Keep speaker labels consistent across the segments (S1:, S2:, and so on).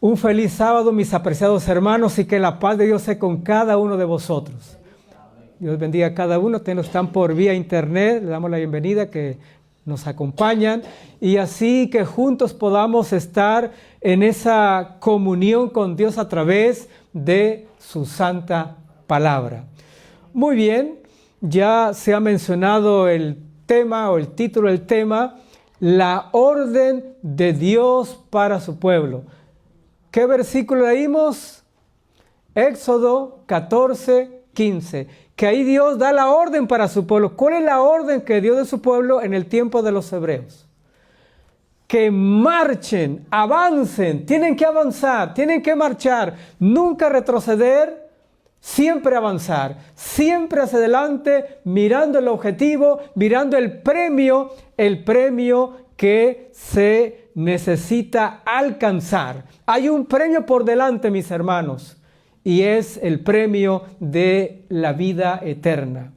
S1: Un feliz sábado, mis apreciados hermanos, y que la paz de Dios sea con cada uno de vosotros. Dios bendiga a cada uno. Están por vía internet, le damos la bienvenida, que nos acompañan, y así que juntos podamos estar en esa comunión con Dios a través de su santa palabra. Muy bien, ya se ha mencionado el tema o el título del tema, la orden de Dios para su pueblo. ¿Qué versículo leímos? Éxodo 14:15. Que ahí Dios da la orden para su pueblo. ¿Cuál es la orden que dio de su pueblo en el tiempo de los hebreos? Que marchen, avancen, tienen que avanzar, tienen que marchar, nunca retroceder, siempre avanzar, siempre hacia adelante, mirando el objetivo, mirando el premio que se necesita alcanzar. Hay un premio por delante, mis hermanos, y es el premio de la vida eterna.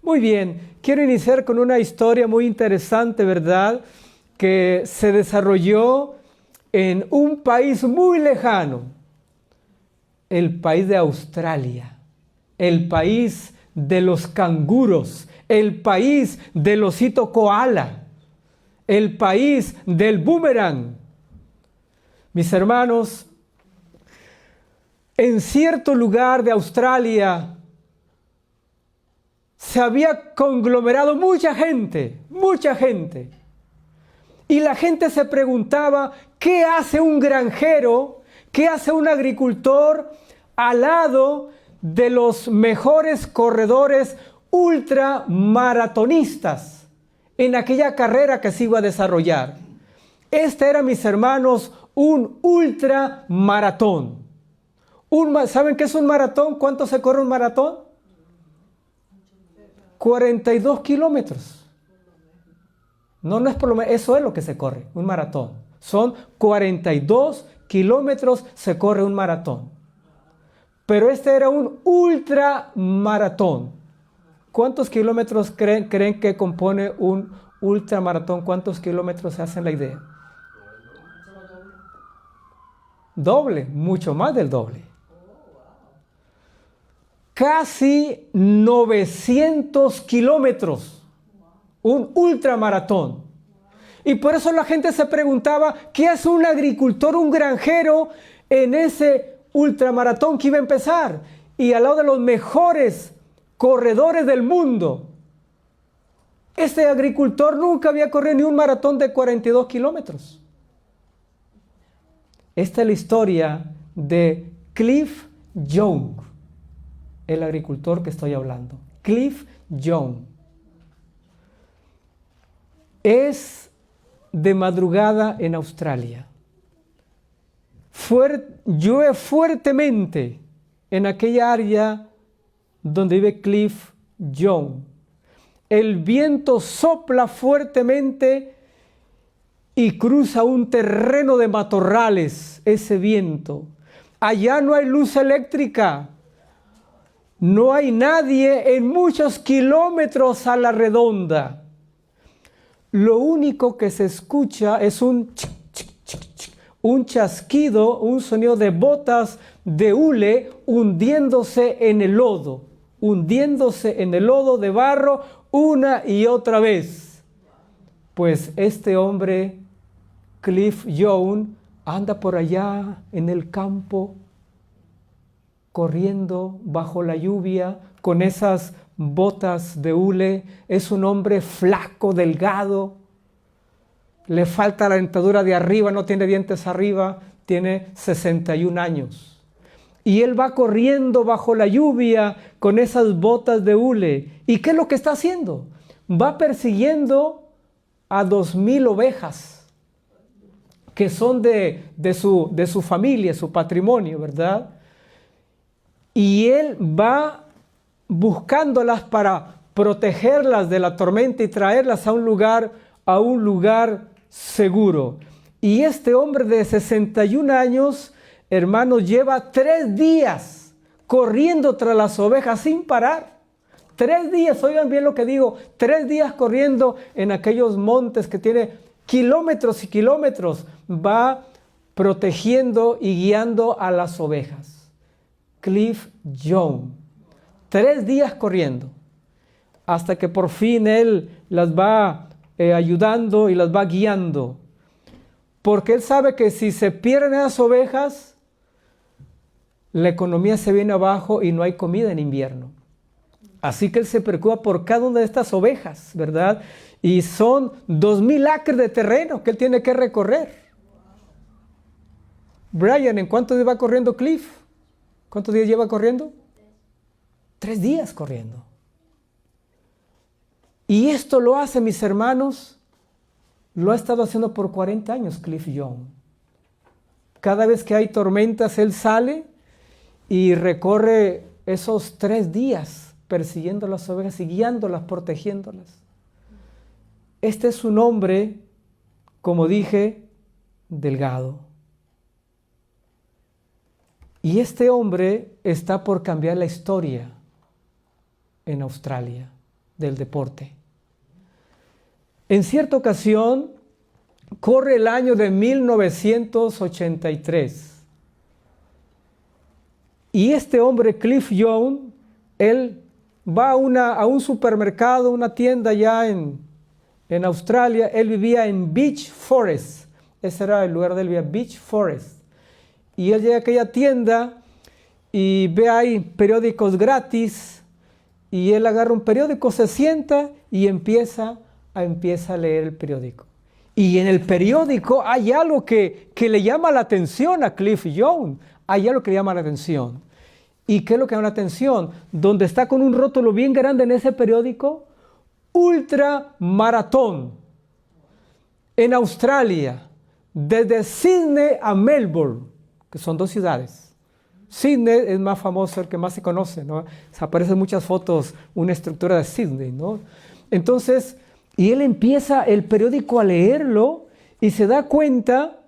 S1: Muy bien, quiero iniciar con una historia muy interesante, ¿verdad?, que se desarrolló en un país muy lejano, el país de Australia, el país de los canguros, el país del osito koala, el país del boomerang. Mis hermanos, en cierto lugar de Australia se había conglomerado mucha gente, y la gente se preguntaba, ¿qué hace un granjero, qué hace un agricultor al lado de los mejores corredores ultramaratonistas en aquella carrera que se iba a desarrollar? Este era, mis hermanos, un ultramaratón. ¿Saben qué es un maratón? ¿Cuánto se corre un maratón? 42 kilómetros. No es por lo menos, eso es lo que se corre, un maratón. Son 42 kilómetros se corre un maratón. Pero este era un ultramaratón. ¿Cuántos kilómetros creen que compone un ultramaratón? ¿Cuántos kilómetros se hacen la idea? Doble, mucho más del doble. Casi 900 kilómetros. Un ultramaratón. Y por eso la gente se preguntaba, ¿qué hace un agricultor, un granjero en ese ultramaratón que iba a empezar? Y al lado de los mejores corredores del mundo. Este agricultor nunca había corrido ni un maratón de 42 kilómetros. Esta es la historia de Cliff Young, el agricultor que estoy hablando. Cliff Young. Es de madrugada en Australia. Llueve fuertemente en aquella área donde vive Cliff Young. El viento sopla fuertemente y cruza un terreno de matorrales ese viento. Allá no hay luz eléctrica. No hay nadie en muchos kilómetros a la redonda. Lo único que se escucha es un chasquido, un sonido de botas de hule hundiéndose en el lodo de barro una y otra vez. Pues este hombre, Cliff Young, anda por allá en el campo, corriendo bajo la lluvia con esas botas de hule. Es un hombre flaco, delgado, le falta la dentadura de arriba, no tiene dientes arriba, tiene 61 años. Y él va corriendo bajo la lluvia con esas botas de hule. ¿Y qué es lo que está haciendo? Va persiguiendo a 2,000 ovejas, que son de su familia, su patrimonio, ¿verdad? Y él va buscándolas para protegerlas de la tormenta y traerlas a un lugar seguro. Y este hombre de 61 años, hermanos, lleva 3 días corriendo tras las ovejas sin parar. 3 días, oigan bien lo que digo, 3 días corriendo en aquellos montes que tiene kilómetros y kilómetros. Va protegiendo y guiando a las ovejas. Cliff Young. 3 días corriendo, hasta que por fin él las va ayudando y las va guiando. Porque él sabe que si se pierden esas ovejas, la economía se viene abajo y no hay comida en invierno. Así que él se preocupa por cada una de estas ovejas, ¿verdad? Y son 2,000 acres de terreno que él tiene que recorrer. Brian, ¿en cuántos días va corriendo Cliff? ¿Cuántos días lleva corriendo? 3 días corriendo. Y esto lo hace, mis hermanos, lo ha estado haciendo por 40 años Cliff Young. Cada vez que hay tormentas, él sale y recorre esos 3 días persiguiendo las ovejas y guiándolas, protegiéndolas. Este es un hombre, como dije, delgado. Y este hombre está por cambiar la historia en Australia del deporte. En cierta ocasión, corre el año de 1983. Y este hombre, Cliff Young, él va a un supermercado, una tienda ya en Australia. Él vivía en Beach Forest. Ese era el lugar de él, vivía Beach Forest. Y él llega a aquella tienda y ve ahí periódicos gratis. Y él agarra un periódico, se sienta y empieza a leer el periódico. Y en el periódico hay algo que le llama la atención a Cliff Young. Hay algo que le llama la atención. ¿Y qué es lo que llama la atención? Donde está con un rótulo bien grande en ese periódico, ultramaratón en Australia, desde Sydney a Melbourne, que son 2 ciudades. Sydney es más famoso, el que más se conoce, ¿no? Se aparecen muchas fotos, una estructura de Sydney, ¿no? Entonces, y él empieza el periódico a leerlo y se da cuenta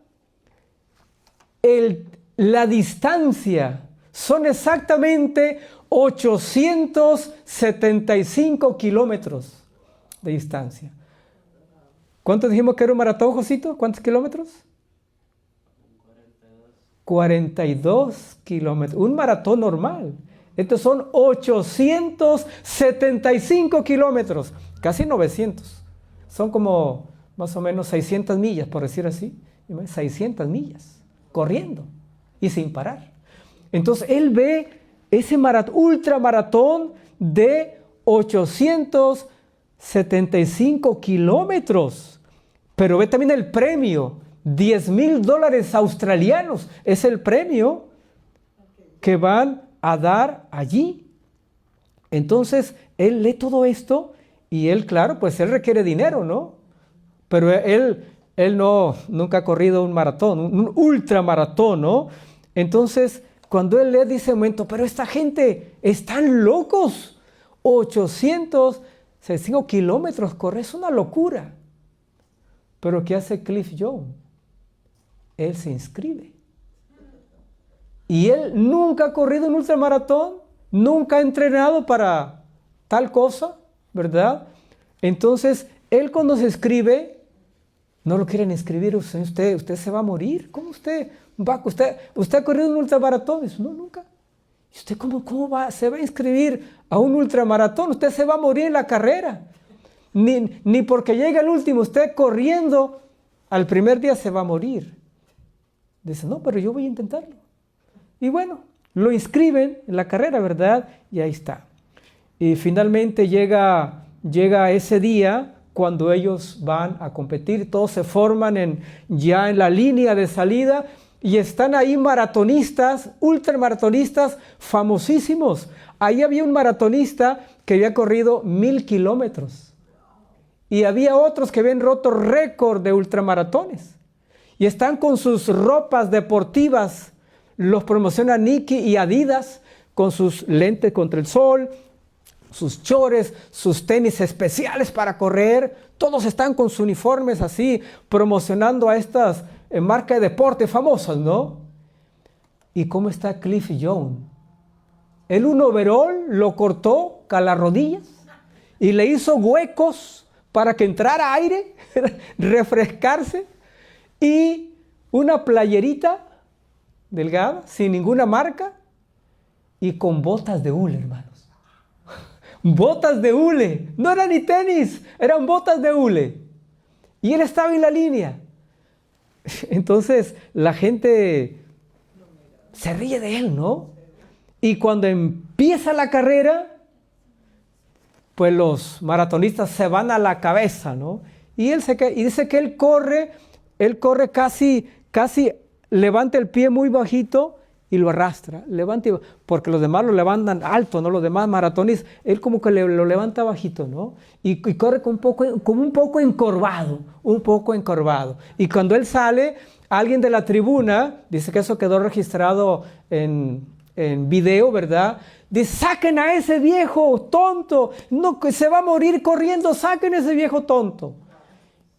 S1: la distancia. Son exactamente 875 kilómetros de distancia. ¿Cuánto dijimos que era un maratón, Josito? ¿Cuántos kilómetros? 42 kilómetros. Un maratón normal. Estos son 875 kilómetros. Casi 900. Son como más o menos 600 millas, por decir así. 600 millas. Corriendo y sin parar. Entonces él ve ese ultramaratón de 875 kilómetros, pero ve también el premio, $10,000 australianos, es el premio que van a dar allí. Entonces él lee todo esto y él, claro, pues él requiere dinero, ¿no? Pero él nunca ha corrido un maratón, un ultramaratón, ¿no? Entonces, cuando él lee, dice un momento, pero esta gente están locos. 865 kilómetros correr, es una locura. Pero ¿qué hace Cliff Young? Él se inscribe. Y él nunca ha corrido un ultramaratón, nunca ha entrenado para tal cosa, ¿verdad? Entonces, él cuando se inscribe, no lo quieren inscribir, usted se va a morir. ¿Cómo usted ha corrido un ultramaratón? Dice, no, nunca. ¿Y usted cómo se va a inscribir a un ultramaratón? Usted se va a morir en la carrera. Ni porque llegue el último, usted corriendo al primer día se va a morir. Dice, no, pero yo voy a intentarlo. Y bueno, lo inscriben en la carrera, ¿verdad? Y ahí está. Y finalmente llega ese día cuando ellos van a competir, todos se forman ya en la línea de salida y están ahí maratonistas, ultramaratonistas famosísimos. Ahí había un maratonista que había corrido 1,000 kilómetros y había otros que habían roto récord de ultramaratones y están con sus ropas deportivas, los promocionan Nike y Adidas, con sus lentes contra el sol, sus chores, sus tenis especiales para correr, todos están con sus uniformes así, promocionando a estas marcas de deporte famosas, ¿no? ¿Y cómo está Cliff Young? Él un overol lo cortó a las rodillas y le hizo huecos para que entrara aire, refrescarse, y una playerita delgada, sin ninguna marca y con botas de hule, hermanos. Botas de hule, no eran ni tenis, eran botas de hule. Y él estaba en la línea. Entonces la gente se ríe de él, ¿no? Y cuando empieza la carrera, pues los maratonistas se van a la cabeza, ¿no? Y dice que él corre casi levanta el pie muy bajito y lo arrastra, porque los demás lo levantan alto, ¿no? Los demás maratonistas, él como que lo levanta bajito, ¿no? Y corre como un poco encorvado. Y cuando él sale, alguien de la tribuna, dice que eso quedó registrado en video, ¿verdad? Dice, saquen a ese viejo tonto, no, que se va a morir corriendo, saquen a ese viejo tonto.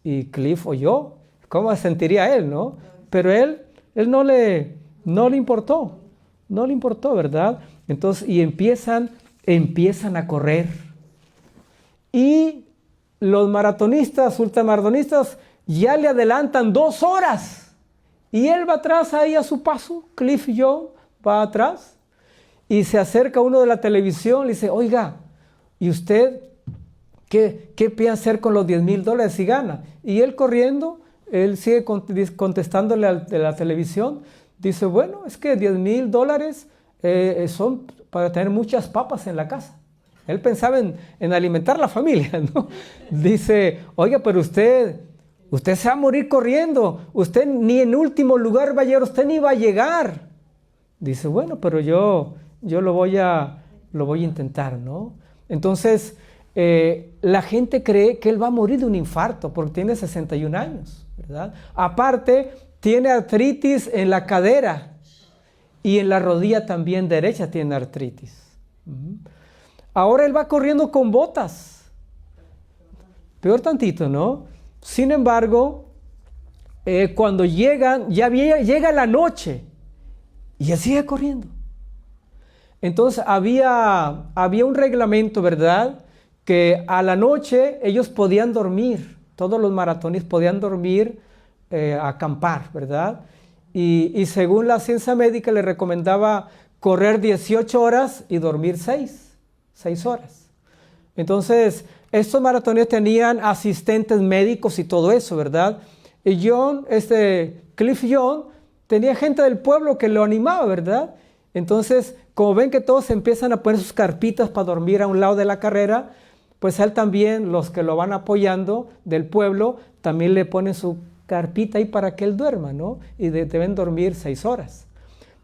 S1: Y Cliff oyó, ¿cómo se sentiría él, no? Pero él no le importó, ¿verdad? Entonces, y empiezan a correr. Y los maratonistas, ultramaratonistas, ya le adelantan 2 horas. Y él va atrás ahí a su paso, Cliff Young va atrás. Y se acerca uno de la televisión, le dice, oiga, ¿y usted qué piensa hacer con los $10,000 si gana? Y él corriendo, él sigue contestándole de la televisión. Dice, bueno, es que $10,000 son para tener muchas papas en la casa. Él pensaba en alimentar la familia, ¿no? Dice, oiga, pero usted se va a morir corriendo. Usted ni en último lugar va a llegar, usted ni va a llegar. Dice, bueno, pero yo lo voy a intentar, ¿no? Entonces, la gente cree que él va a morir de un infarto porque tiene 61 años, ¿verdad? Aparte, tiene artritis en la cadera y en la rodilla también derecha tiene artritis. Ahora él va corriendo con botas. Peor tantito, ¿no? Sin embargo, cuando llega la noche y él sigue corriendo. Entonces había un reglamento, ¿verdad? Que a la noche ellos podían dormir, todos los maratonistas podían dormir, acampar, ¿verdad? Y según la ciencia médica le recomendaba correr 18 horas y dormir 6 horas. Entonces, estos maratonistas tenían asistentes médicos y todo eso, ¿verdad? Y Cliff Young tenía gente del pueblo que lo animaba, ¿verdad? Entonces, como ven que todos empiezan a poner sus carpitas para dormir a un lado de la carrera, pues a él también, los que lo van apoyando del pueblo, también le ponen su carpita ahí para que él duerma, ¿no? Y deben dormir 6 horas.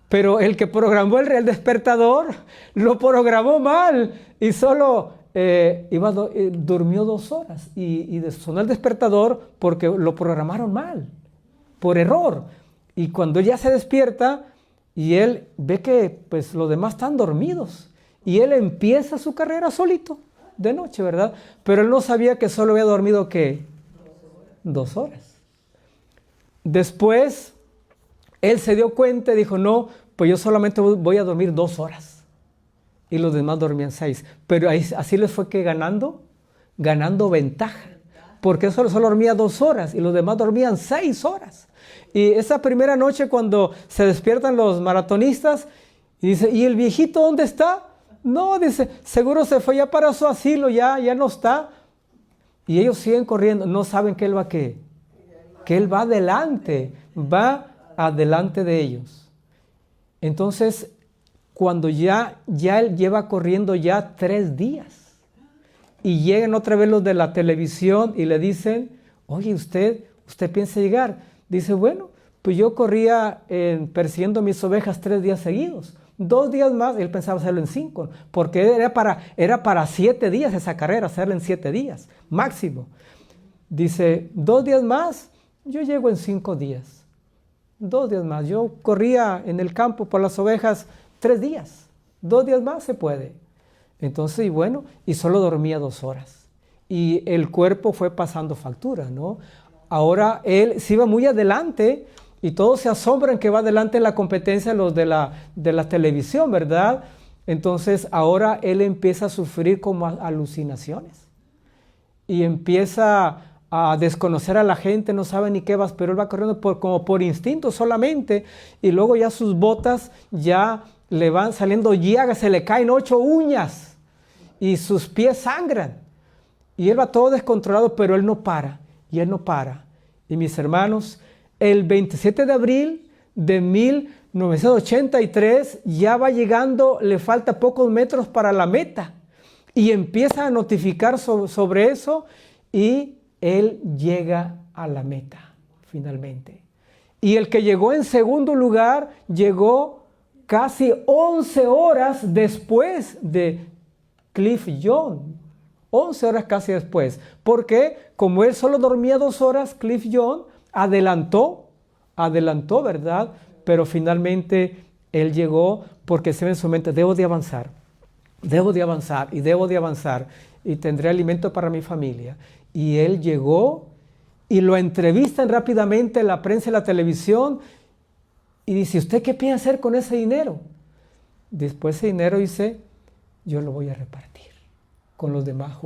S1: Pero el que programó el despertador lo programó mal y solo durmió 2 horas y sonó el despertador porque lo programaron mal, por error. Y cuando ya se despierta y él ve que pues los demás están dormidos y él empieza su carrera solito de noche, ¿verdad? Pero él no sabía que solo había dormido, ¿qué? 2 horas. Después, él se dio cuenta y dijo, no, pues yo solamente voy a dormir 2 horas. Y los demás dormían 6. Pero así les fue que ganando ventaja. Porque él solo dormía 2 horas y los demás dormían 6 horas. Y esa primera noche cuando se despiertan los maratonistas, y dice, ¿y el viejito dónde está? No, dice, seguro se fue ya para su asilo, ya no está. Y ellos siguen corriendo, no saben que él va ¿qué? Que él va adelante de ellos. Entonces, cuando ya él lleva corriendo ya 3 días y llegan otra vez los de la televisión y le dicen, oye, ¿usted piensa llegar? Dice, bueno, pues yo corría persiguiendo mis ovejas 3 días seguidos. 2 días más, él pensaba hacerlo en 5, porque era para 7 días esa carrera, hacerla en 7 días, máximo. Dice, 2 días más, yo llego en 5 días. 2 días más, yo corría en el campo por las ovejas 3 días. 2 días más se puede. Entonces, y bueno, y solo dormía 2 horas. Y el cuerpo fue pasando factura, ¿no? Ahora él se iba muy adelante y todos se asombran que va adelante en la competencia los de la televisión, ¿verdad? Entonces ahora él empieza a sufrir como alucinaciones y empieza a desconocer a la gente, no sabe ni qué va, pero él va corriendo como por instinto solamente, y luego ya sus botas ya le van saliendo llagas, se le caen 8 uñas y sus pies sangran. Y él va todo descontrolado, pero él no para, y él no para. Y mis hermanos, el 27 de abril de 1983 ya va llegando, le falta pocos metros para la meta. Y empieza a notificar sobre eso y él llega a la meta finalmente. Y el que llegó en segundo lugar llegó casi 11 horas después de Cliff Young. 11 horas casi después. Porque como él solo dormía 2 horas, Cliff Young adelantó, ¿verdad? Pero finalmente él llegó porque se ve en su mente, debo de avanzar y tendré alimento para mi familia. Y él llegó y lo entrevistan rápidamente la prensa y la televisión y dice, ¿usted qué piensa hacer con ese dinero? Después ese dinero dice, yo lo voy a repartir con los demás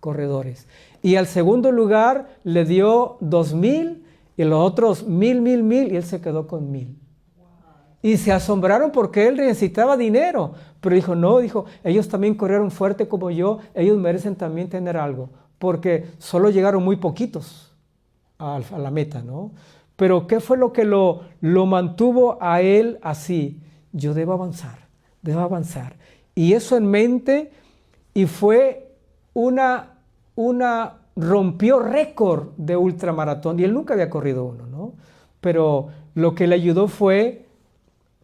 S1: corredores. Y al segundo lugar le dio 2,000 y los otros 1,000 y él se quedó con 1,000. Y se asombraron porque él necesitaba dinero. Pero dijo, no, ellos también corrieron fuerte como yo, ellos merecen también tener algo. Porque solo llegaron muy poquitos a la meta, ¿no? Pero ¿qué fue lo que lo mantuvo a él así? Yo debo avanzar. Y eso en mente, y fue rompió récord de ultramaratón. Y él nunca había corrido uno, ¿no? Pero lo que le ayudó fue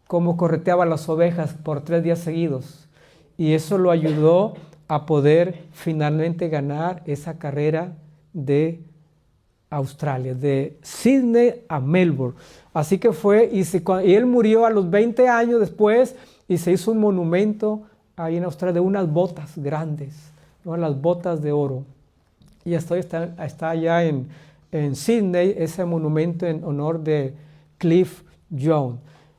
S1: cómo correteaba las ovejas por 3 días seguidos. Y eso lo ayudó a poder finalmente ganar esa carrera de Australia, de Sydney a Melbourne. Así que fue, y él murió a los 20 años después, y se hizo un monumento ahí en Australia de unas botas grandes, ¿no? Las botas de oro. Y está allá en Sydney ese monumento en honor de Cliff Young.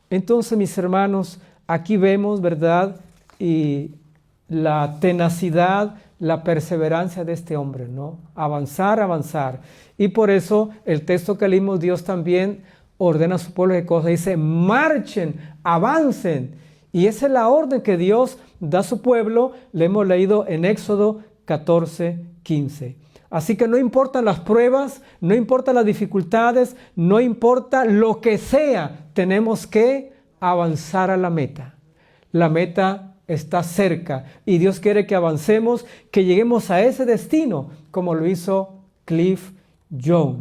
S1: Entonces, mis hermanos, aquí vemos, ¿verdad? Y la tenacidad, la perseverancia de este hombre, ¿no? Avanzar. Y por eso el texto que leímos, Dios también ordena a su pueblo de cosas. Dice, marchen, avancen. Y esa es la orden que Dios da a su pueblo. Le hemos leído en Éxodo 14:15. Así que no importan las pruebas, no importan las dificultades, no importa lo que sea, tenemos que avanzar a la meta. La meta está cerca y Dios quiere que avancemos, que lleguemos a ese destino, como lo hizo Cliff Young.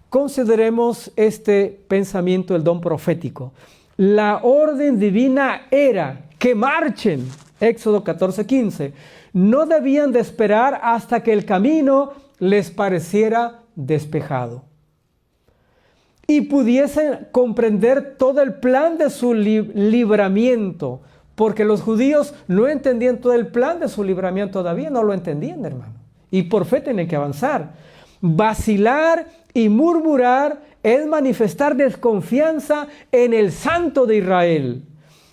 S1: Consideremos este pensamiento del don profético. La orden divina era que marchen, Éxodo 14:15. No debían de esperar hasta que el camino les pareciera despejado y pudiesen comprender todo el plan de su libramiento, porque los judíos no entendían todo el plan de su libramiento todavía, no lo entendían, hermano, y por fe tienen que avanzar. Vacilar y murmurar es manifestar desconfianza en el Santo de Israel.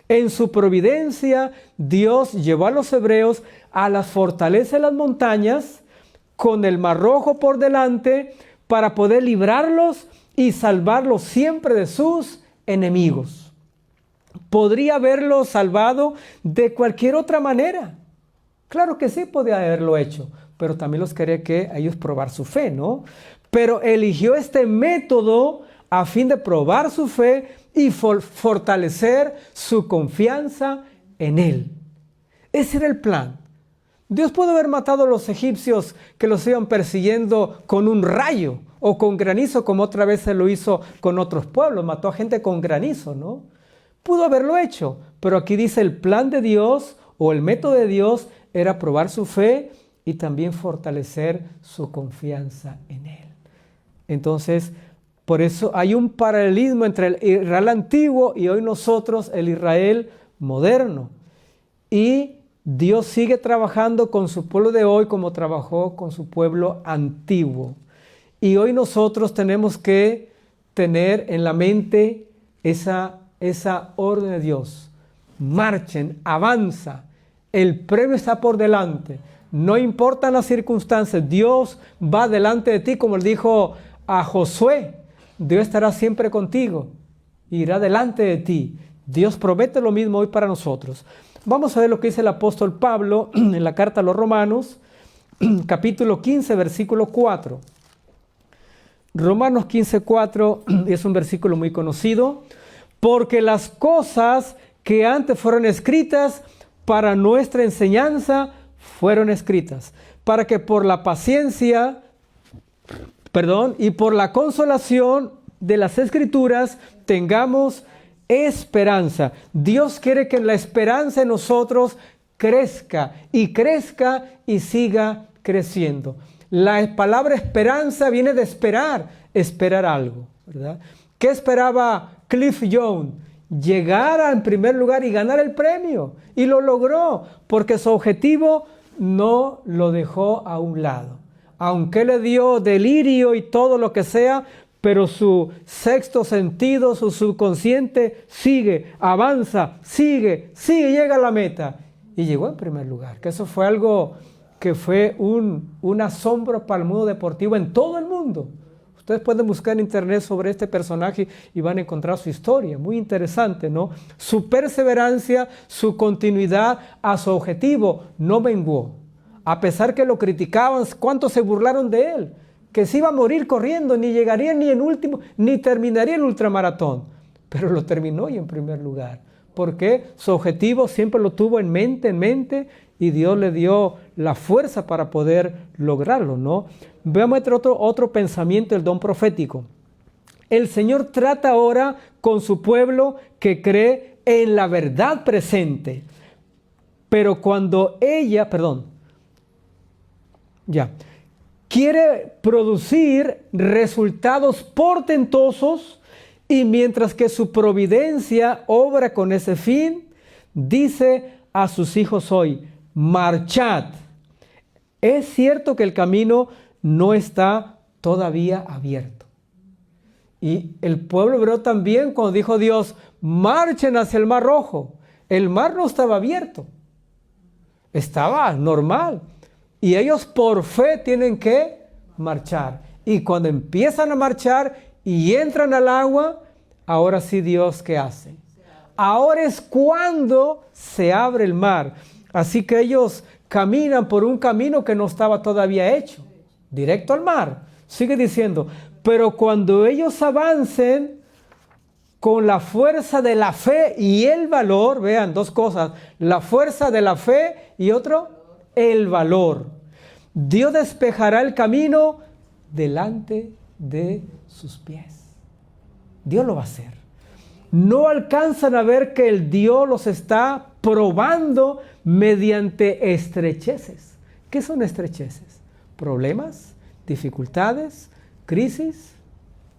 S1: En su providencia, Dios llevó a los hebreos a las fortalezas de las montañas, con el Mar Rojo por delante, para poder librarlos y salvarlos siempre de sus enemigos. ¿Podría haberlos salvado de cualquier otra manera? Claro que sí, podía haberlo hecho, pero también los quería que a ellos probar su fe, ¿no? Pero eligió este método a fin de probar su fe y fortalecer su confianza en Él. Ese era el plan. Dios pudo haber matado a los egipcios que los iban persiguiendo con un rayo o con granizo, como otra vez se lo hizo con otros pueblos. Mató a gente con granizo, ¿no? Pudo haberlo hecho, pero aquí dice el plan de Dios o el método de Dios era probar su fe y también fortalecer su confianza en Él. Entonces, por eso hay un paralelismo entre el Israel antiguo y hoy nosotros, el Israel moderno. Y Dios sigue trabajando con su pueblo de hoy como trabajó con su pueblo antiguo. Y hoy nosotros tenemos que tener en la mente esa orden de Dios. Marchen, avanza. El premio está por delante. No importan las circunstancias, Dios va delante de ti, como le dijo a Josué. Dios estará siempre contigo, irá delante de ti. Dios promete lo mismo hoy para nosotros. Vamos a ver lo que dice el apóstol Pablo en la carta a los Romanos, capítulo 15, versículo 4. Romanos 15, 4 es un versículo muy conocido. Porque las cosas que antes fueron escritas para nuestra enseñanza fueron escritas, para que por la paciencia, y por la consolación de las Escrituras tengamos esperanza. Dios quiere que la esperanza en nosotros crezca y siga creciendo. La palabra esperanza viene de esperar algo, ¿verdad? ¿Qué esperaba Cliff Jones? Llegar en primer lugar y ganar el premio. Y lo logró, porque su objetivo no lo dejó a un lado. Aunque le dio delirio y todo lo que sea, pero su sexto sentido, su subconsciente sigue, avanza, sigue, llega a la meta. Y llegó en primer lugar, que eso fue algo que fue un asombro para el mundo deportivo en todo el mundo. Ustedes pueden buscar en internet sobre este personaje y van a encontrar su historia, muy interesante, ¿no? Su perseverancia, su continuidad a su objetivo no menguó. A pesar que lo criticaban, ¿cuántos se burlaron de él? Que se iba a morir corriendo, ni llegaría ni en último, ni terminaría el ultramaratón. Pero lo terminó y en primer lugar. Porque su objetivo siempre lo tuvo en mente, y Dios le dio la fuerza para poder lograrlo, ¿no? Veamos otro pensamiento del don profético. El Señor trata ahora con su pueblo que cree en la verdad presente. Pero cuando quiere producir resultados portentosos, y mientras que su providencia obra con ese fin, dice a sus hijos hoy: marchad. Es cierto que el camino no está todavía abierto. Y el pueblo hebreo también, cuando dijo Dios, marchen hacia el Mar Rojo, el mar no estaba abierto, estaba normal. Y ellos por fe tienen que marchar. Y cuando empiezan a marchar y entran al agua, ahora sí Dios, ¿qué hace? Ahora es cuando se abre el mar. Así que ellos caminan por un camino que no estaba todavía hecho, directo al mar. Sigue diciendo, pero cuando ellos avancen con la fuerza de la fe y el valor, vean, dos cosas, la fuerza de la fe y otro, el valor. Dios despejará el camino delante de sus pies. Dios lo va a hacer. No alcanzan a ver que el Dios los está probando mediante estrecheces. ¿Qué son estrecheces? Problemas, dificultades, crisis,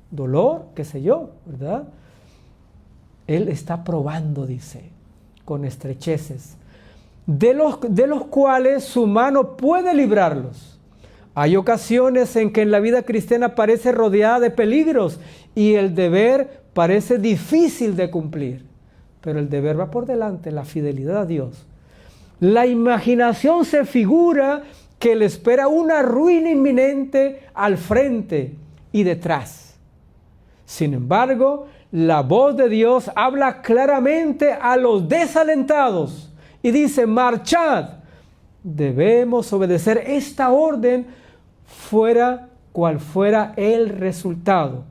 S1: dolor, qué sé yo, ¿verdad? Él está probando, dice, con estrecheces, de los cuales su mano puede librarlos. Hay ocasiones en que en la vida cristiana parece rodeada de peligros y el deber parece difícil de cumplir, pero el deber va por delante, la fidelidad a Dios. La imaginación se figura que le espera una ruina inminente al frente y detrás. Sin embargo, la voz de Dios habla claramente a los desalentados y dice: marchad. Debemos obedecer esta orden fuera cual fuera el resultado.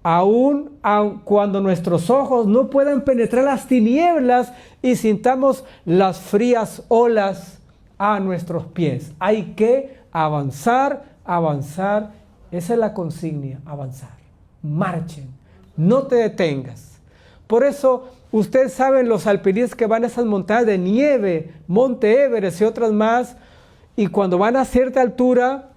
S1: Aun cuando nuestros ojos no puedan penetrar las tinieblas y sintamos las frías olas a nuestros pies. Hay que avanzar. Esa es la consigna, avanzar. Marchen, no te detengas. Por eso, ustedes saben, los alpinistas que van a esas montañas de nieve, Monte Everest y otras más, y cuando van a cierta altura,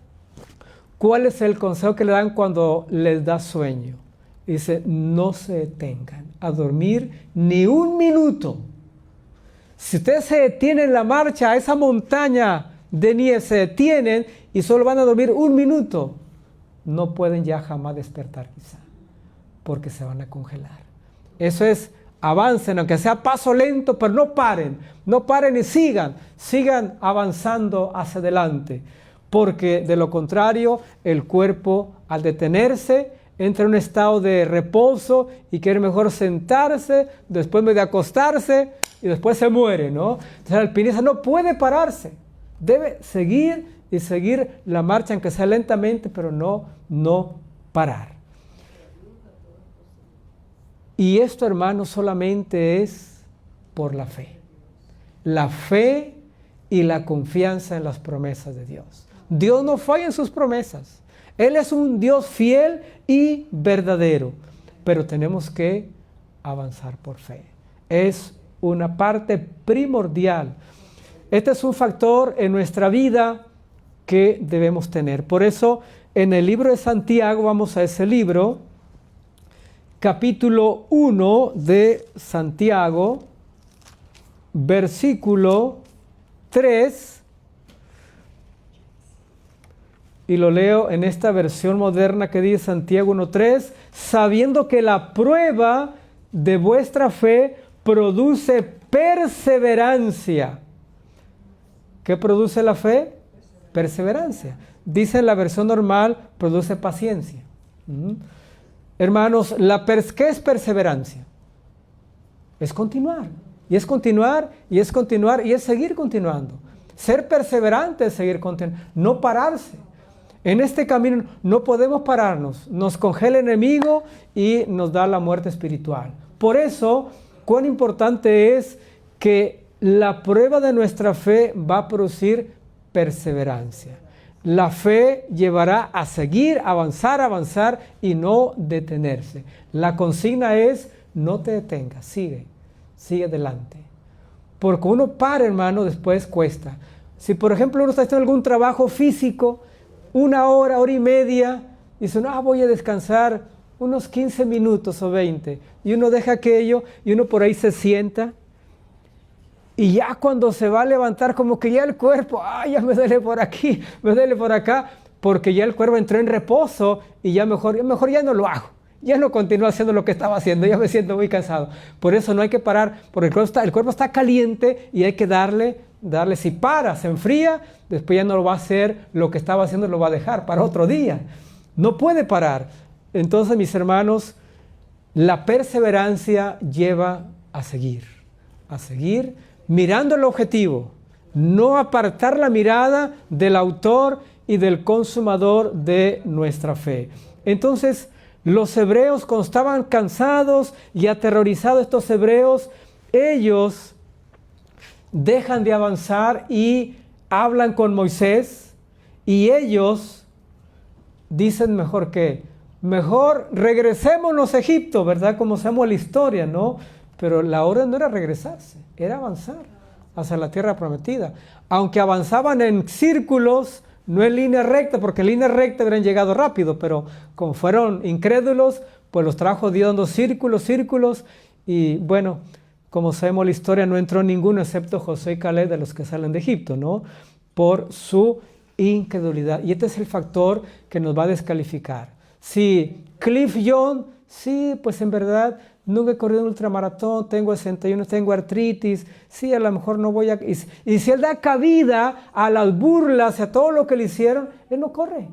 S1: ¿cuál es el consejo que le dan cuando les da sueño? Dice: no se detengan a dormir ni un minuto. Si ustedes se detienen en la marcha a esa montaña de nieve, se detienen y solo van a dormir un minuto, no pueden ya jamás despertar quizá, porque se van a congelar. Eso es avancen, aunque sea a paso lento, pero no paren y sigan avanzando hacia adelante, porque de lo contrario el cuerpo al detenerse entra en un estado de reposo y quiere mejor sentarse, después medio acostarse y después se muere, ¿no? Entonces el alpinista no puede pararse, debe seguir y seguir la marcha, aunque sea lentamente, pero no parar. Y esto, hermanos, solamente es por la fe. La fe y la confianza en las promesas de Dios. Dios no falla en sus promesas. Él es un Dios fiel y verdadero, pero tenemos que avanzar por fe. Es una parte primordial. Este es un factor en nuestra vida que debemos tener. Por eso, en el libro de Santiago, vamos a ese libro, capítulo 1 de Santiago, versículo 3, y lo leo en esta versión moderna que dice Santiago 1:3, sabiendo que la prueba de vuestra fe produce perseverancia. ¿Qué produce la fe? Perseverancia. Dice en la versión normal, produce paciencia. Hermanos, ¿qué es perseverancia? Es continuar. Y es continuar, y es continuar, y es seguir continuando. Ser perseverante es seguir continuando, no pararse. En este camino no podemos pararnos. Nos congela el enemigo y nos da la muerte espiritual. Por eso, cuán importante es que la prueba de nuestra fe va a producir perseverancia. La fe llevará a seguir, avanzar y no detenerse. La consigna es, no te detengas, sigue adelante. Porque uno para, hermano, después cuesta. Si por ejemplo uno está haciendo algún trabajo físico, 1 hora, hora y media, dice, voy a descansar unos 15 minutos o 20. Y uno deja aquello y uno por ahí se sienta. Y ya cuando se va a levantar, como que ya el cuerpo, ya me duele por aquí, me duele por acá, porque ya el cuerpo entró en reposo y ya mejor ya no lo hago. Ya no continúo haciendo lo que estaba haciendo, ya me siento muy cansado. Por eso no hay que parar, porque el cuerpo está caliente y hay que darle. Si para, se enfría, después ya no lo va a hacer, lo que estaba haciendo lo va a dejar para otro día. No puede parar. Entonces, mis hermanos, la perseverancia lleva a seguir mirando el objetivo, no apartar la mirada del autor y del consumador de nuestra fe. Entonces, los hebreos, cuando estaban cansados y aterrorizados estos hebreos, ellos dejan de avanzar y hablan con Moisés, y ellos dicen mejor regresémonos a Egipto, ¿verdad? Como sabemos la historia, ¿no? Pero la orden no era regresarse, era avanzar hacia la tierra prometida. Aunque avanzaban en círculos, no en línea recta, porque en línea recta hubieran llegado rápido, pero como fueron incrédulos, pues los trajo Dios dando círculos, y bueno, como sabemos la historia, no entró ninguno excepto Josué y Caleb de los que salen de Egipto, ¿no? Por su incredulidad. Y este es el factor que nos va a descalificar. Si Cliff John, sí, pues en verdad nunca he corrido un ultramaratón, tengo 61, tengo artritis, sí, a lo mejor no voy a... Y si él da cabida a las burlas, a todo lo que le hicieron, él no corre.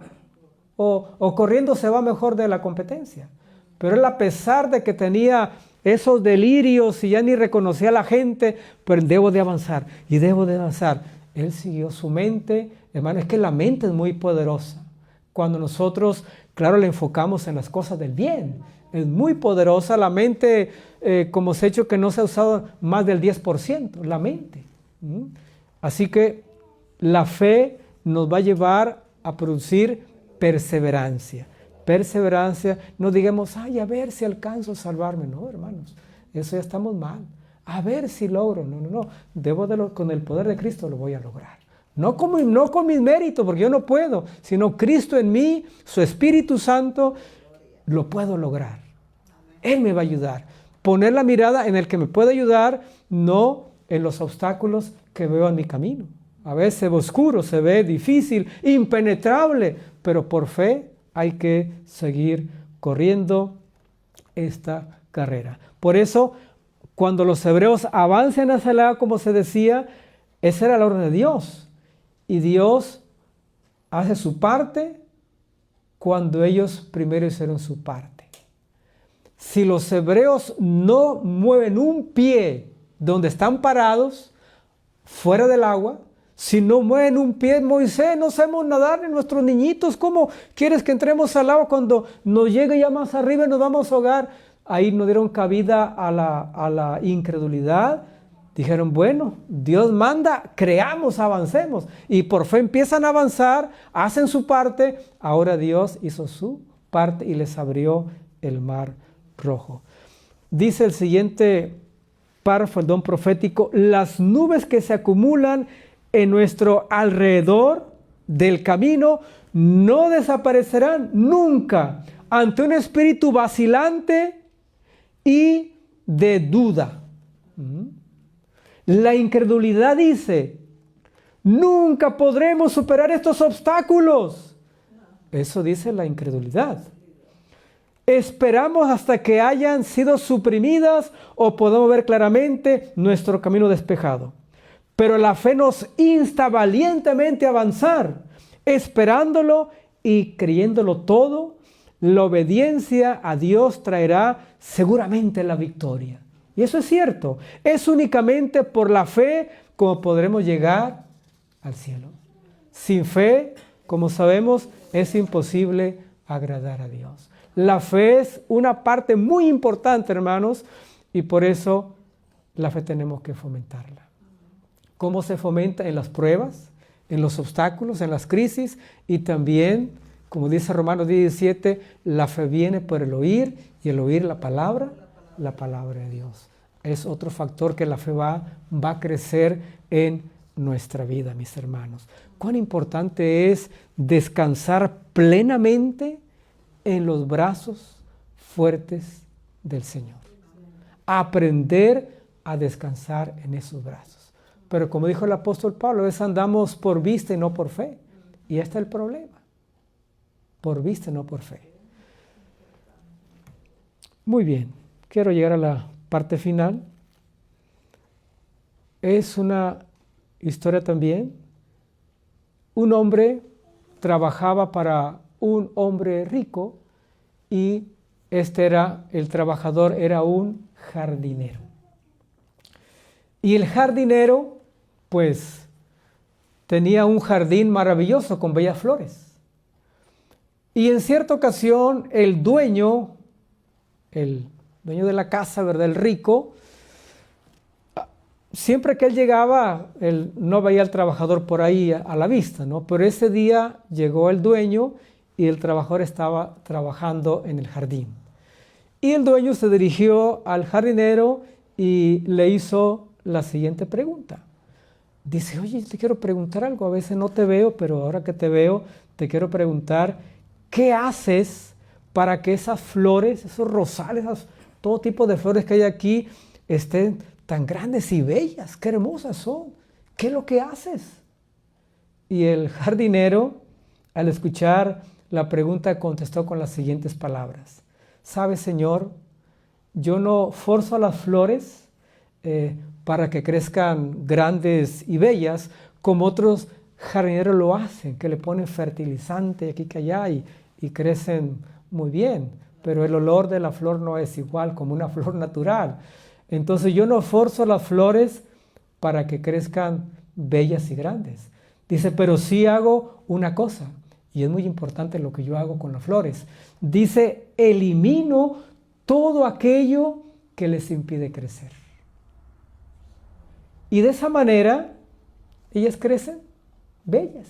S1: O corriendo se va mejor de la competencia. Pero él, a pesar de que tenía esos delirios y ya ni reconocía a la gente, pero debo de avanzar. Él siguió su mente. Hermano, es que la mente es muy poderosa. Cuando nosotros, claro, la enfocamos en las cosas del bien, es muy poderosa la mente, como se ha hecho que no se ha usado más del 10%, la mente. Así que la fe nos va a llevar a producir perseverancia. No digamos, a ver si alcanzo a salvarme. No, hermanos, eso ya estamos mal. A ver si logro. No. Con el poder de Cristo lo voy a lograr. No con mis méritos, porque yo no puedo, sino Cristo en mí, su Espíritu Santo, lo puedo lograr. Él me va a ayudar. Poner la mirada en el que me puede ayudar, no en los obstáculos que veo en mi camino. A veces se ve oscuro, se ve difícil, impenetrable, pero por fe hay que seguir corriendo esta carrera. Por eso, cuando los hebreos avancen hacia el agua, como se decía, esa era la orden de Dios. Y Dios hace su parte cuando ellos primero hicieron su parte. Si los hebreos no mueven un pie donde están parados, fuera del agua, si no mueven un pie, Moisés, no sabemos nadar, ni nuestros niñitos, ¿cómo quieres que entremos al agua cuando nos llegue ya más arriba y nos vamos a ahogar? Ahí no dieron cabida a la incredulidad. Dijeron, bueno, Dios manda, creamos, avancemos. Y por fe empiezan a avanzar, hacen su parte. Ahora Dios hizo su parte y les abrió el mar rojo. Dice el siguiente párrafo, el don profético: las nubes que se acumulan en nuestro alrededor del camino no desaparecerán nunca ante un espíritu vacilante y de duda. La incredulidad dice, nunca podremos superar estos obstáculos. Eso dice la incredulidad. Esperamos hasta que hayan sido suprimidas o podamos ver claramente nuestro camino despejado. Pero la fe nos insta valientemente a avanzar, esperándolo y creyéndolo todo. La obediencia a Dios traerá seguramente la victoria. Y eso es cierto. Es únicamente por la fe como podremos llegar al cielo. Sin fe, como sabemos, es imposible agradar a Dios. La fe es una parte muy importante, hermanos, y por eso la fe tenemos que fomentarla. ¿Cómo se fomenta? En las pruebas, en los obstáculos, en las crisis, y también, como dice Romanos 17, la fe viene por el oír, y el oír la palabra de Dios. Es otro factor que la fe va a crecer en nuestra vida, mis hermanos. Cuán importante es descansar plenamente en los brazos fuertes del Señor. Aprender a descansar en esos brazos. Pero como dijo el apóstol Pablo, a veces andamos por vista y no por fe. Y este es el problema. Por vista y no por fe. Muy bien, quiero llegar a la parte final. Es una historia también. Un hombre trabajaba para un hombre rico y el trabajador era un jardinero. Y el jardinero, pues, tenía un jardín maravilloso con bellas flores. Y en cierta ocasión el dueño de la casa, ¿verdad? El rico, siempre que él llegaba, él no veía al trabajador por ahí a la vista, ¿no? Pero ese día llegó el dueño y el trabajador estaba trabajando en el jardín. Y el dueño se dirigió al jardinero y le hizo la siguiente pregunta. Dice, oye, te quiero preguntar algo, a veces no te veo, pero ahora que te veo, te quiero preguntar, ¿qué haces para que esas flores, esos rosales, todo tipo de flores que hay aquí, estén tan grandes y bellas? ¡Qué hermosas son! ¿Qué es lo que haces? Y el jardinero, al escuchar la pregunta, contestó con las siguientes palabras. ¿Sabes, Señor? Yo no forzo a las flores para que crezcan grandes y bellas, como otros jardineros lo hacen, que le ponen fertilizante aquí que allá y crecen muy bien, pero el olor de la flor no es igual como una flor natural. Entonces yo no forzo las flores para que crezcan bellas y grandes. Dice, pero sí hago una cosa, y es muy importante lo que yo hago con las flores. Dice, elimino todo aquello que les impide crecer. Y de esa manera, ellas crecen bellas.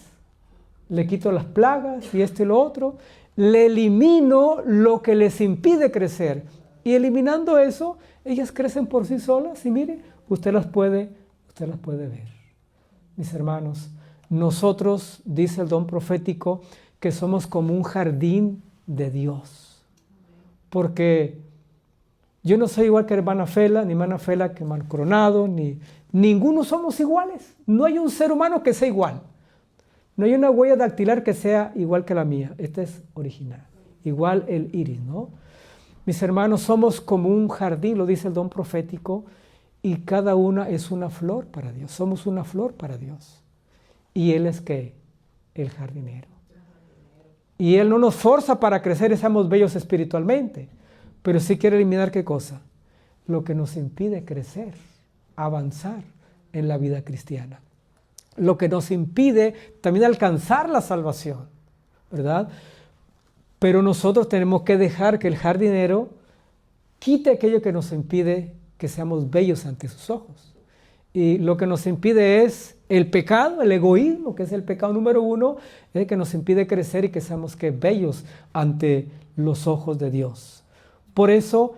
S1: Le quito las plagas y esto y lo otro. Le elimino lo que les impide crecer. Y eliminando eso, ellas crecen por sí solas. Y mire, usted las puede ver. Mis hermanos, nosotros, dice el don profético, que somos como un jardín de Dios. Porque yo no soy igual que hermana Fela, ni hermana Fela que hermano Coronado, ninguno somos iguales. No hay un ser humano que sea igual. No hay una huella dactilar que sea igual que la mía. Esta es original. Igual el iris, ¿no? Mis hermanos, somos como un jardín, lo dice el don profético, y cada una es una flor para Dios. Somos una flor para Dios. ¿Y Él es qué? El jardinero. Y Él no nos forza para crecer y seamos bellos espiritualmente, pero sí quiere eliminar ¿qué cosa? Lo que nos impide crecer, avanzar en la vida cristiana. Lo que nos impide también alcanzar la salvación, ¿verdad? Pero nosotros tenemos que dejar que el jardinero quite aquello que nos impide que seamos bellos ante sus ojos. Y lo que nos impide es el pecado, el egoísmo, que es el pecado número 1, es el que nos impide crecer y que seamos que bellos ante los ojos de Dios. Por eso,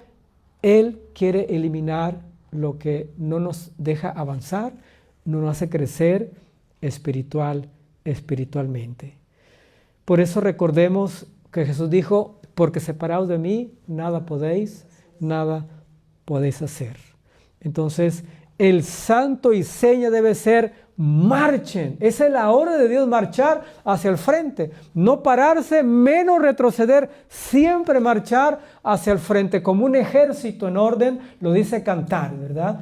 S1: Él quiere eliminar lo que no nos deja avanzar, no nos hace crecer espiritualmente. Por eso recordemos que Jesús dijo, porque separados de mí, nada podéis hacer. Entonces, el santo y seña debe ser marchen. Esa es la hora de Dios, marchar hacia el frente. No pararse, menos retroceder, siempre marchar hacia el frente, como un ejército en orden, lo dice Cantar, ¿verdad?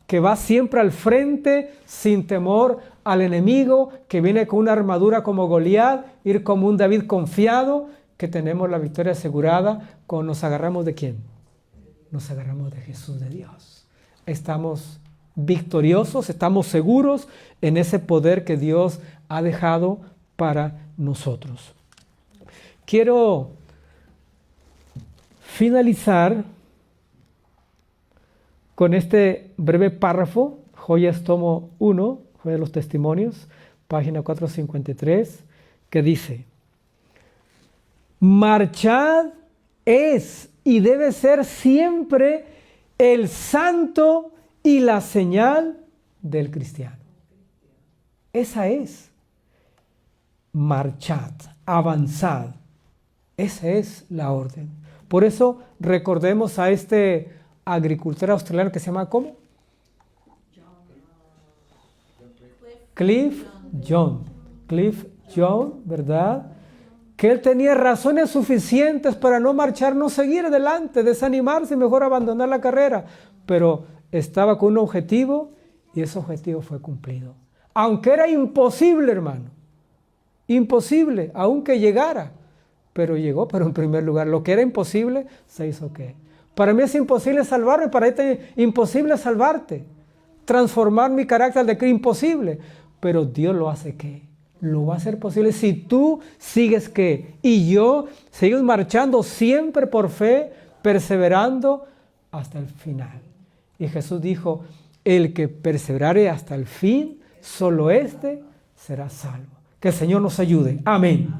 S1: Que va siempre al frente sin temor al enemigo, que viene con una armadura como Goliat, ir como un David confiado, que tenemos la victoria asegurada cuando nos agarramos ¿de quién? Nos agarramos de Jesús, de Dios. Estamos victoriosos, estamos seguros en ese poder que Dios ha dejado para nosotros. Quiero finalizar con este breve párrafo, Joyas tomo 1, Joya de los Testimonios, página 453, que dice: marchad es y debe ser siempre el santo y la señal del cristiano. Esa es. Marchad, avanzad. Esa es la orden. Por eso recordemos a este agricultor australiano que se llama ¿cómo? Cliff John, ¿verdad? Que él tenía razones suficientes para no marchar, no seguir adelante, desanimarse, mejor abandonar la carrera, pero estaba con un objetivo y ese objetivo fue cumplido. Aunque era imposible, hermano, imposible, aunque llegara, pero llegó, pero en primer lugar, lo que era imposible, se hizo ¿qué? Para mí es imposible salvarme, para ti es imposible salvarte, transformar mi carácter de que imposible, pero Dios lo hace ¿qué? Lo va a hacer posible si tú sigues ¿qué? Y yo seguimos marchando siempre por fe, perseverando hasta el final. Y Jesús dijo, el que perseverare hasta el fin, solo éste será salvo. Que el Señor nos ayude. Amén.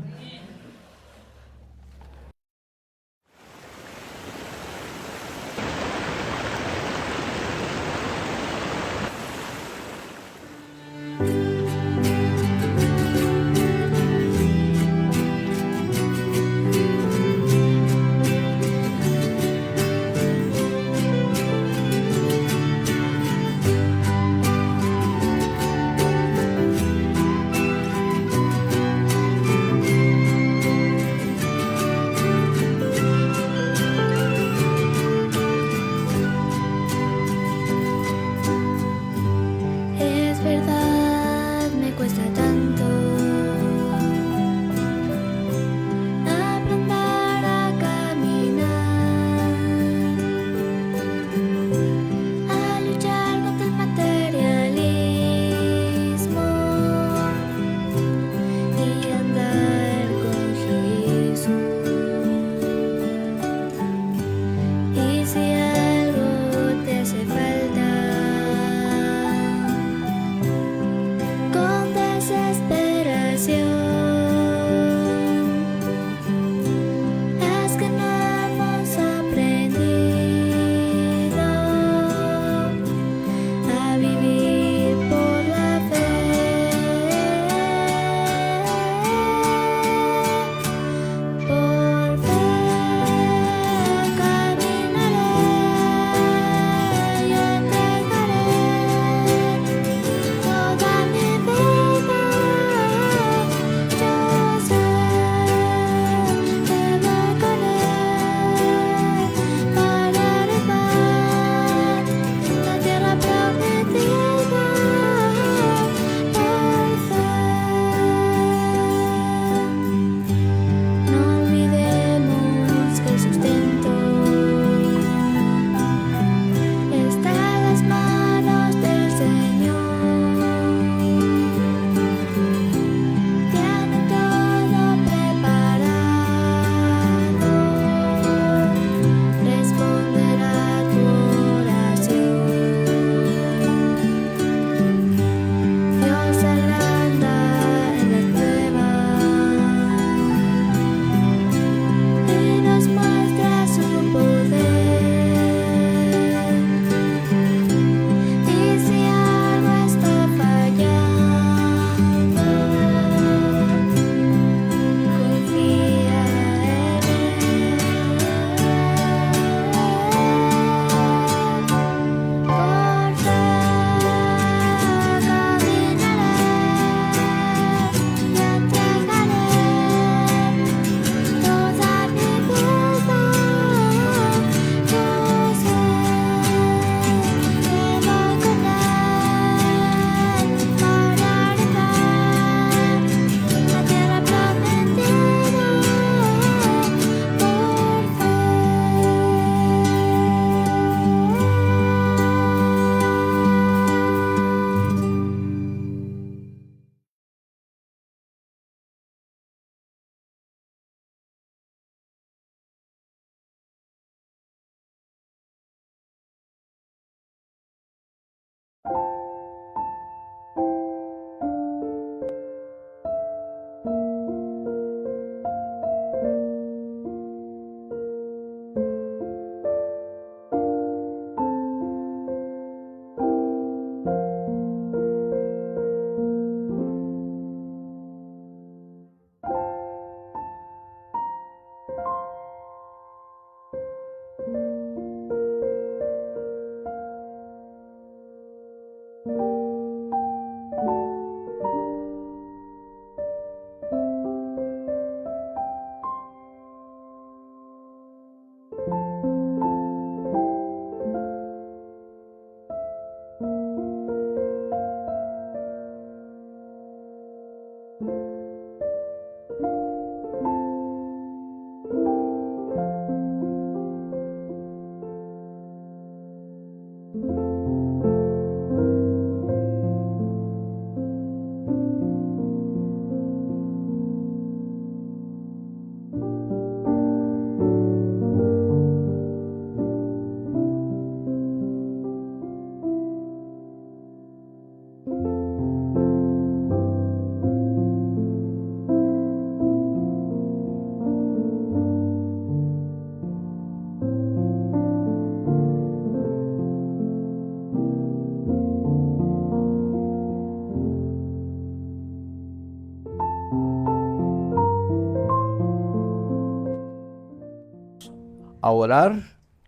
S2: A orar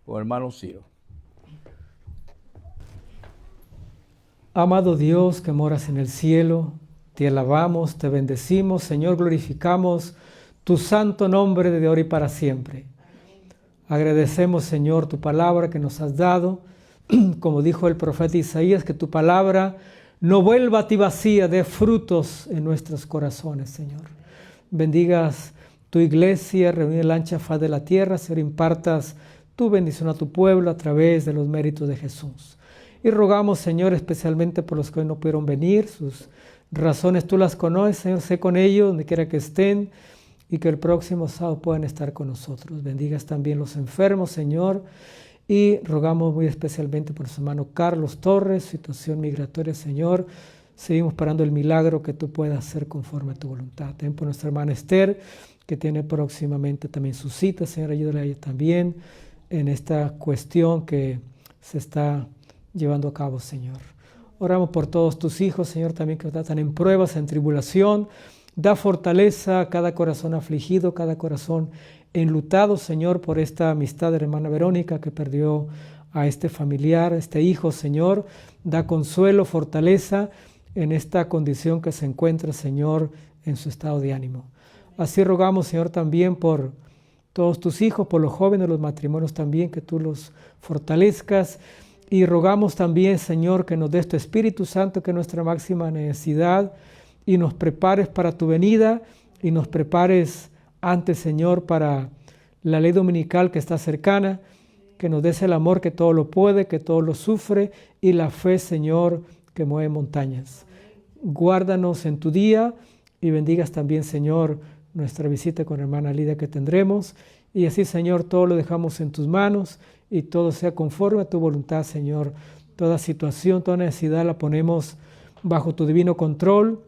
S2: con hermano Ciro.
S1: Amado Dios que moras en el cielo, te alabamos, te bendecimos, Señor, glorificamos tu santo nombre desde ahora y para siempre. Agradecemos, Señor, tu palabra que nos has dado, como dijo el profeta Isaías, que tu palabra no vuelva a ti vacía, dé frutos en nuestros corazones, Señor. Bendigas tu iglesia, reunida en la ancha faz de la tierra, Señor, impartas tu bendición a tu pueblo a través de los méritos de Jesús. Y rogamos, Señor, especialmente por los que hoy no pudieron venir, sus razones tú las conoces, Señor, sé con ellos, donde quiera que estén, y que el próximo sábado puedan estar con nosotros. Bendigas también los enfermos, Señor, y rogamos muy especialmente por su hermano Carlos Torres, situación migratoria, Señor. Seguimos parando el milagro que tú puedas hacer conforme a tu voluntad. Ten por nuestra hermana Esther, que tiene próximamente también su cita, Señor, ayúdale a ella también en esta cuestión que se está llevando a cabo, Señor. Oramos por todos tus hijos, Señor, también que están en pruebas, en tribulación. Da fortaleza a cada corazón afligido, cada corazón enlutado, Señor, por esta amistad de la hermana Verónica que perdió a este familiar, a este hijo, Señor. Da consuelo, fortaleza en esta condición que se encuentra, Señor, en su estado de ánimo. Así rogamos, Señor, también por todos tus hijos, por los jóvenes, los matrimonios también, que tú los fortalezcas. Y rogamos también, Señor, que nos des tu Espíritu Santo, que es nuestra máxima necesidad, y nos prepares para tu venida, y nos prepares antes, Señor, para la ley dominical que está cercana, que nos des el amor que todo lo puede, que todo lo sufre, y la fe, Señor, que mueve montañas. Guárdanos en tu día, y bendigas también, Señor, nuestra visita con hermana Lidia que tendremos, y así, Señor, todo lo dejamos en tus manos, y todo sea conforme a tu voluntad, Señor. Toda situación, toda necesidad la ponemos bajo tu divino control.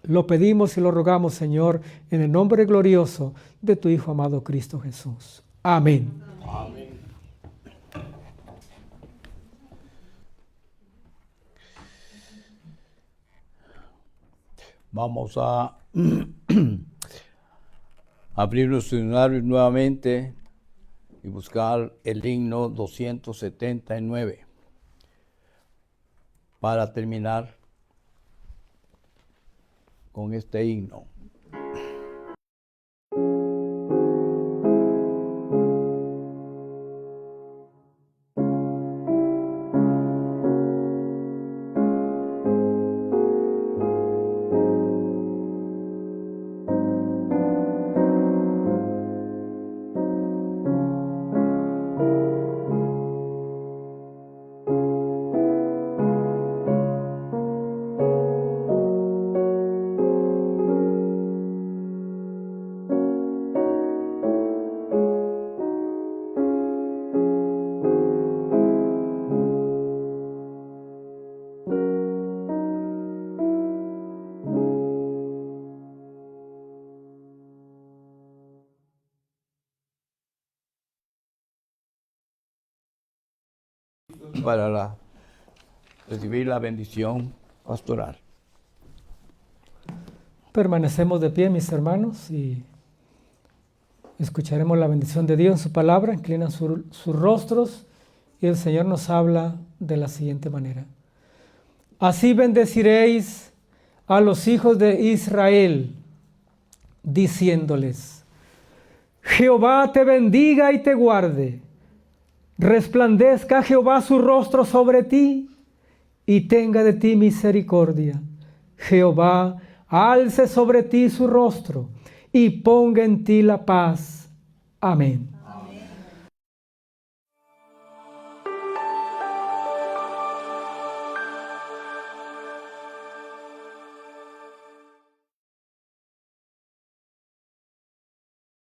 S1: Lo pedimos y lo rogamos, Señor, en el nombre glorioso de tu Hijo amado Cristo Jesús. Amén.
S2: Amén. Vamos a abrir los seminarios nuevamente y buscar el himno 279 para terminar con este himno. para recibir la bendición pastoral.
S1: Permanecemos de pie, mis hermanos, y escucharemos la bendición de Dios en su palabra. Inclinan sus rostros y el Señor nos habla de la siguiente manera. Así bendeciréis a los hijos de Israel, diciéndoles: Jehová te bendiga y te guarde. Resplandezca Jehová su rostro sobre ti y tenga de ti misericordia. Jehová alce sobre ti su rostro y ponga en ti la paz. Amén.